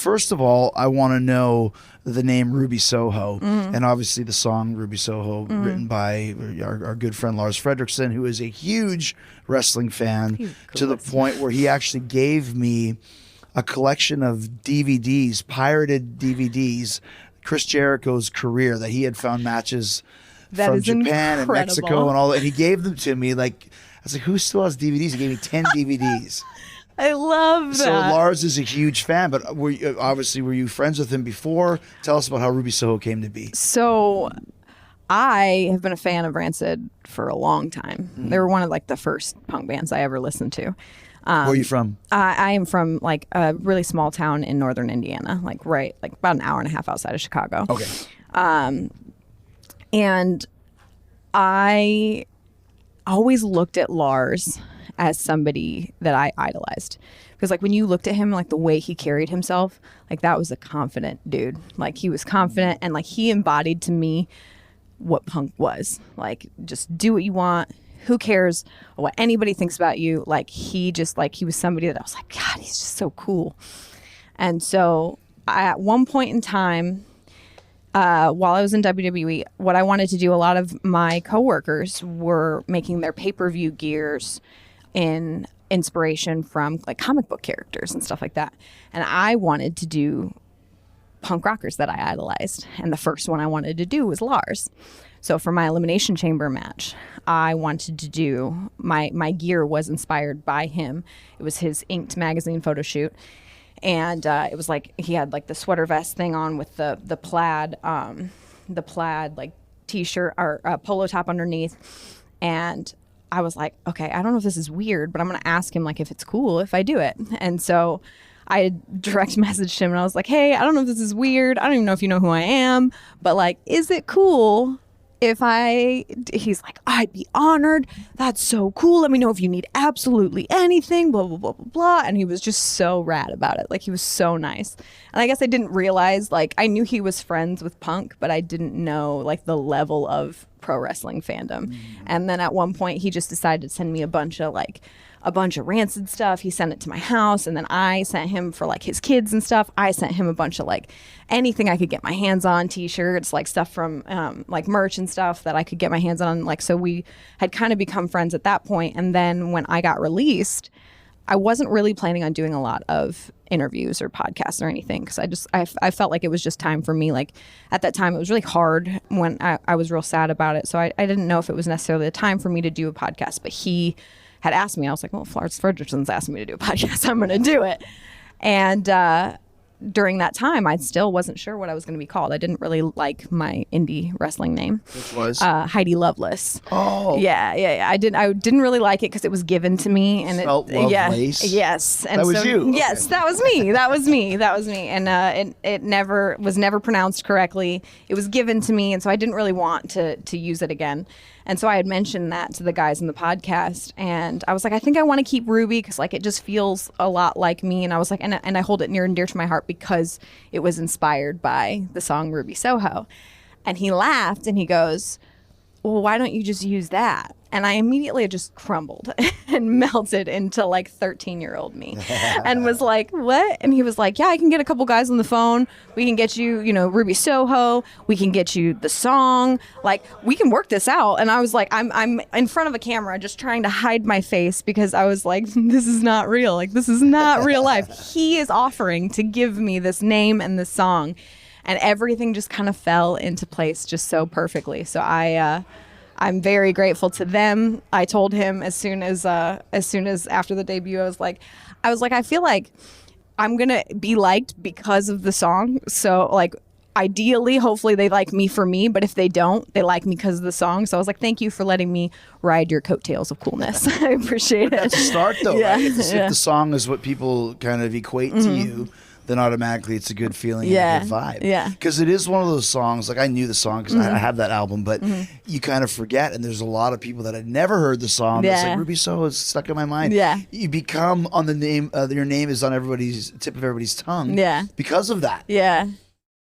first of all, I want to know the name Ruby Soho, and obviously the song Ruby Soho, written by our good friend Lars Frederiksen, who is a huge wrestling fan, to the point where he actually gave me a collection of DVDs, pirated DVDs, Chris Jericho's career, that he had found matches from Japan and Mexico and all that. And he gave them to me. Like, I was like, who still has DVDs? He gave me 10 DVDs. I love that. So Lars is a huge fan, but were you friends with him before? Tell us about how Ruby Soho came to be. So I have been a fan of Rancid for a long time. They were one of like the first punk bands I ever listened to. Where are you from? I am from like a really small town in northern Indiana, like about an hour and a half outside of Chicago. Okay. And I always looked at Lars as somebody that I idolized, because like when you looked at him, like the way he carried himself, like that was a confident dude. Like he was confident, and like he embodied to me what punk was. Like, just do what you want. Who cares what anybody thinks about you? Like he was somebody that I was like, God, he's just so cool. And so at one point in time, while I was in WWE, what I wanted to do, a lot of my coworkers were making their pay-per-view gears in inspiration from like comic book characters and stuff like that. And I wanted to do punk rockers that I idolized. And the first one I wanted to do was Lars. So for my Elimination Chamber match, I wanted to do, my gear was inspired by him. It was his Inked magazine photo shoot. And it was like, he had like the sweater vest thing on with the plaid like t-shirt or polo top underneath. And I was like, okay, I don't know if this is weird, but I'm going to ask him like if it's cool if I do it. And so I direct messaged him and I was like, hey, I don't know if this is weird. I don't even know if you know who I am, but like, is it cool if he's like, I'd be honored. That's so cool. Let me know if you need absolutely anything, blah, blah, blah, blah, blah. And he was just so rad about it. Like, he was so nice. And I guess I didn't realize, like, I knew he was friends with punk, but I didn't know, like, the level of pro wrestling fandom. And then at one point, he just decided to send me a bunch of Rancid stuff. He sent it to my house, and then I sent him for like his kids and stuff. I sent him a bunch of like anything I could get my hands on, t-shirts, like stuff from like merch and stuff that I could get my hands on. Like, so we had kind of become friends at that point. And then when I got released, I wasn't really planning on doing a lot of interviews or podcasts or anything, because I felt like it was just time for me. Like at that time, it was really hard when I was real sad about it. So I didn't know if it was necessarily the time for me to do a podcast, but he had asked me. I was like, well, if Lars Frederiksen's asked me to do a podcast, I'm going to do it. And during that time, I still wasn't sure what I was going to be called. I didn't really like my indie wrestling name. Which was? Heidi Loveless. Oh. Yeah. I didn't really like it because it was given to me. And Lace? Yes. And that was you? Yes, okay. That was me. And it never was pronounced correctly. It was given to me, and so I didn't really want to use it again. And so I had mentioned that to the guys in the podcast, and I was like, I think I want to keep Ruby because like it just feels a lot like me. And I was like, and I hold it near and dear to my heart because it was inspired by the song Ruby Soho. And he laughed and he goes, well, why don't you just use that? And I immediately just crumbled and melted into like 13-year-old me and was like, what? And he was like, yeah, I can get a couple guys on the phone. We can get you, Ruby Soho. We can get you the song. Like, we can work this out. And I was like, I'm in front of a camera just trying to hide my face because I was like, this is not real. Like, this is not real life. He is offering to give me this name and this song. And everything just kind of fell into place just so perfectly. So I'm very grateful to them. I told him as soon as after the debut, I was like, I feel like I'm gonna be liked because of the song. So like, ideally, hopefully they like me for me, but if they don't, they like me because of the song. So I was like, thank you for letting me ride your coattails of coolness. I appreciate it. That's a start though, right? If the song is what people kind of equate to you, then automatically it's a good feeling and a good vibe. Yeah. Because it is one of those songs, like I knew the song because I have that album, but you kind of forget, and there's a lot of people that had never heard the song. That's like, Ruby Soho is stuck in my mind. Yeah. You become on the name, your name is on everybody's tip of everybody's tongue. Yeah. Because of that. Yeah.